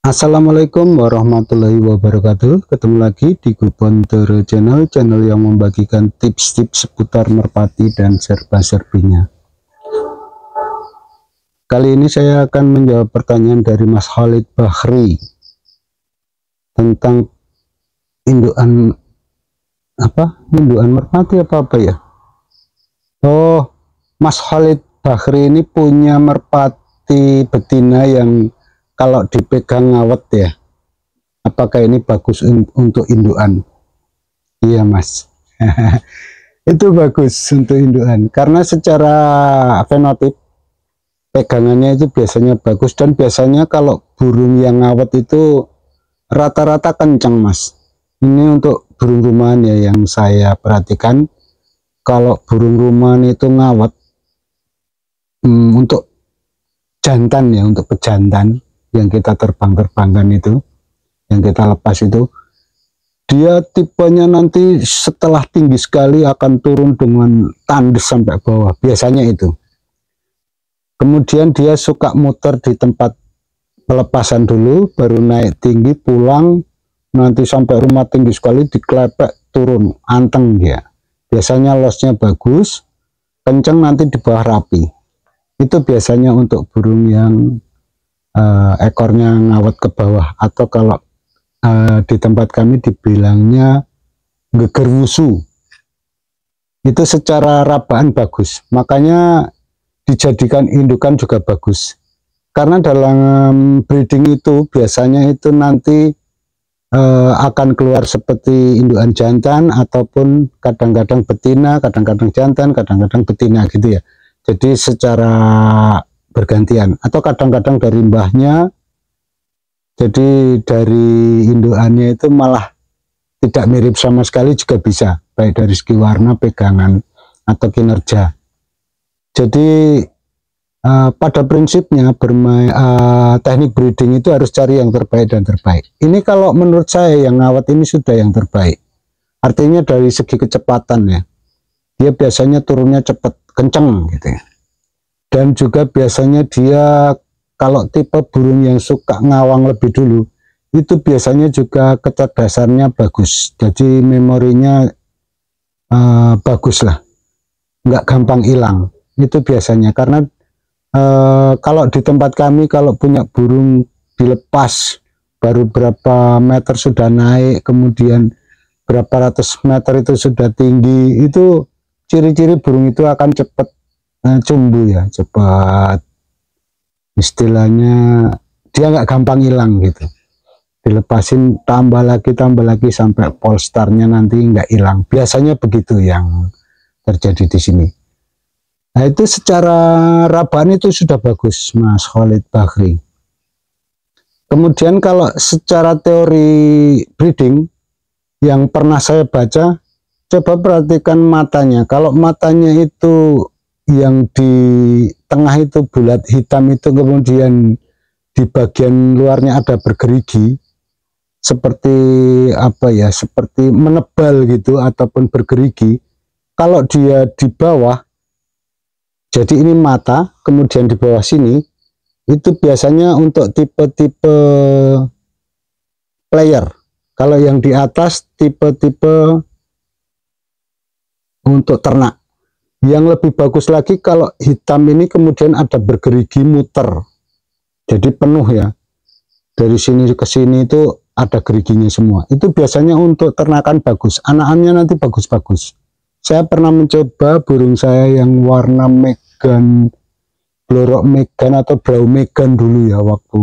Assalamualaikum warahmatullahi wabarakatuh. Ketemu lagi di Gubontor Channel yang membagikan tips-tips seputar merpati dan serba-serbinya. Kali ini saya akan menjawab pertanyaan dari Mas Khalid Bahri tentang indukan merpati apa ya. Oh, Mas Khalid Bahri ini punya merpati betina yang kalau dipegang ngawet ya. Apakah ini bagus untuk indukan? Iya Mas. Itu bagus untuk indukan karena secara fenotip pegangannya itu biasanya bagus, dan biasanya kalau burung yang ngawet itu rata-rata kencang Mas. Ini untuk burung rumahan ya yang saya perhatikan. Kalau burung rumahan itu ngawet untuk jantan ya, untuk pejantan yang kita terbangkan itu, yang kita lepas itu, dia tipenya nanti setelah tinggi sekali akan turun dengan tandes sampai bawah, biasanya itu. Kemudian dia suka muter di tempat pelepasan dulu, baru naik tinggi, pulang, nanti sampai rumah tinggi sekali, diklepek, turun, anteng dia. Biasanya losnya bagus, kenceng, nanti di bawah rapi. Itu biasanya untuk burung yang ekornya ngawet ke bawah, atau kalau di tempat kami dibilangnya geger wusu. Itu secara rabaan bagus, makanya dijadikan indukan juga bagus. Karena dalam breeding itu biasanya itu nanti akan keluar seperti indukan jantan, ataupun kadang-kadang betina, kadang-kadang jantan, kadang-kadang betina gitu ya. Jadi secara bergantian, atau kadang-kadang dari mbahnya, jadi dari indukannya itu malah tidak mirip sama sekali juga bisa, baik dari segi warna, pegangan, atau kinerja. Jadi pada prinsipnya teknik breeding itu harus cari yang terbaik dan terbaik. Ini kalau menurut saya yang ngawet ini sudah yang terbaik, artinya dari segi kecepatan ya, dia biasanya turunnya cepat, kenceng gitu ya. Dan juga biasanya dia kalau tipe burung yang suka ngawang lebih dulu, itu biasanya juga kecerdasannya bagus. Jadi memorinya bagus lah, nggak gampang hilang. Itu biasanya karena kalau di tempat kami kalau punya burung dilepas baru berapa meter sudah naik, kemudian berapa ratus meter itu sudah tinggi, itu ciri-ciri burung itu akan cepat cumbu ya, cepat, istilahnya dia nggak gampang hilang gitu. Dilepasin tambah lagi sampai polstarnya nanti nggak hilang. Biasanya begitu yang terjadi di sini. Nah itu secara rabaan itu sudah bagus Mas Khalid Bahri. Kemudian kalau secara teori breeding yang pernah saya baca, coba perhatikan matanya. Kalau matanya itu yang di tengah itu bulat hitam, itu kemudian di bagian luarnya ada bergerigi seperti apa ya, seperti menebal gitu ataupun bergerigi. Kalau dia di bawah, jadi ini mata, kemudian di bawah sini itu biasanya untuk tipe-tipe player. Kalau yang di atas tipe-tipe untuk ternak. Yang lebih bagus lagi kalau hitam ini kemudian ada bergerigi muter, jadi penuh ya, dari sini ke sini itu ada geriginya semua. Itu biasanya untuk ternakan bagus, anakannya nanti bagus-bagus. Saya pernah mencoba burung saya yang warna megan, blorok megan atau blau megan dulu ya, waktu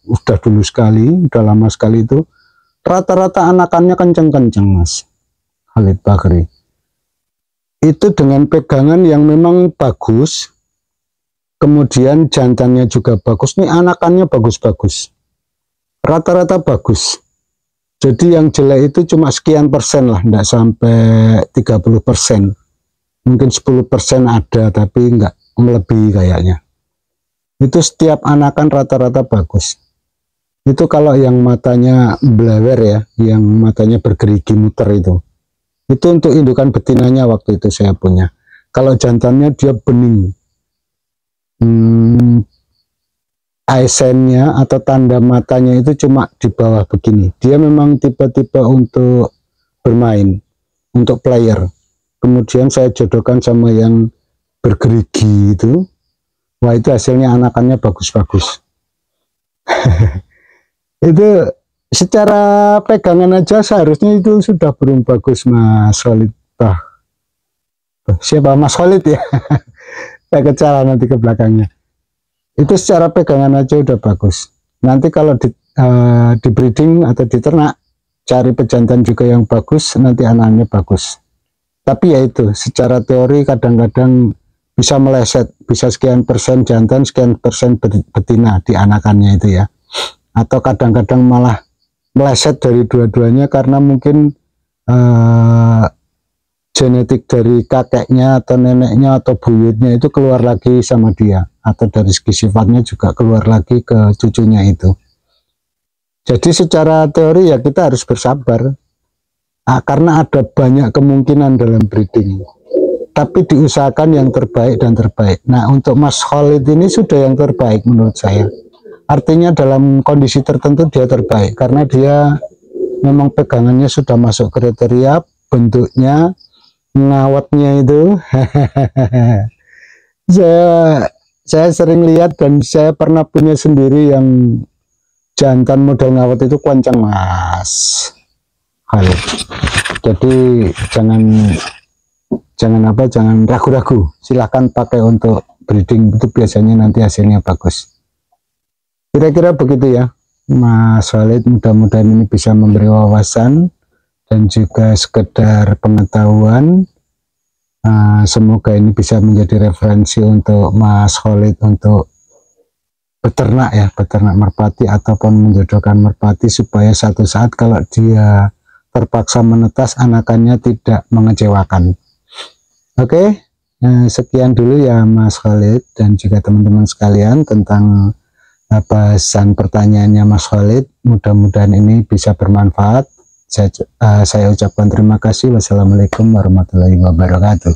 udah dulu sekali, udah lama sekali itu, rata-rata anakannya kenceng-kenceng Mas Khalid Bahri. Itu dengan pegangan yang memang bagus, kemudian jantannya juga bagus, nih anakannya bagus-bagus, rata-rata bagus. Jadi yang jelek itu cuma sekian persen lah, enggak sampai 30%, mungkin 10% ada, tapi enggak melebihi kayaknya. Itu setiap anakan rata-rata bagus. Itu kalau yang matanya blewer ya, yang matanya bergerigi muter itu untuk indukan betinanya waktu itu saya punya. Kalau jantannya dia bening, ASN-nya atau tanda matanya itu cuma di bawah begini. Dia memang tipe-tipe untuk bermain, untuk player. Kemudian saya jodohkan sama yang bergerigi itu. Wah, itu hasilnya anakannya bagus-bagus. Itu secara pegangan aja seharusnya itu sudah burung bagus, Mas Khalid. Siapa Mas Khalid ya? Saya kecalan nanti ke belakangnya. Itu secara pegangan aja udah bagus. Nanti kalau di breeding atau di ternak, cari pejantan juga yang bagus, nanti anaknya bagus. Tapi ya itu, secara teori kadang-kadang bisa meleset, bisa sekian persen jantan, sekian persen betina di anakannya itu ya. Atau kadang-kadang malah meleset dari dua-duanya karena mungkin genetik dari kakeknya atau neneknya atau buyutnya itu keluar lagi sama dia, atau dari segi sifatnya juga keluar lagi ke cucunya itu. Jadi secara teori ya kita harus bersabar, karena ada banyak kemungkinan dalam breeding, tapi diusahakan yang terbaik dan terbaik. Nah, untuk Mas Khalid ini sudah yang terbaik menurut saya. Artinya dalam kondisi tertentu dia terbaik karena dia memang pegangannya sudah masuk kriteria, bentuknya, ngawatnya itu. saya sering lihat dan saya pernah punya sendiri yang jantan model ngawat itu kencang, Mas Khalid. Jadi jangan ragu-ragu, silahkan pakai untuk breeding, itu biasanya nanti hasilnya bagus. Kira-kira begitu ya Mas Khalid, mudah-mudahan ini bisa memberi wawasan dan juga sekedar pengetahuan. Semoga ini bisa menjadi referensi untuk Mas Khalid untuk beternak ya, beternak merpati ataupun menjodohkan merpati, supaya satu saat kalau dia terpaksa menetas, anakannya tidak mengecewakan. Oke, sekian dulu ya Mas Khalid dan juga teman-teman sekalian tentang bahasan pertanyaannya Mas Khalid. Mudah-mudahan ini bisa bermanfaat. Saya ucapkan terima kasih. Wassalamualaikum warahmatullahi wabarakatuh.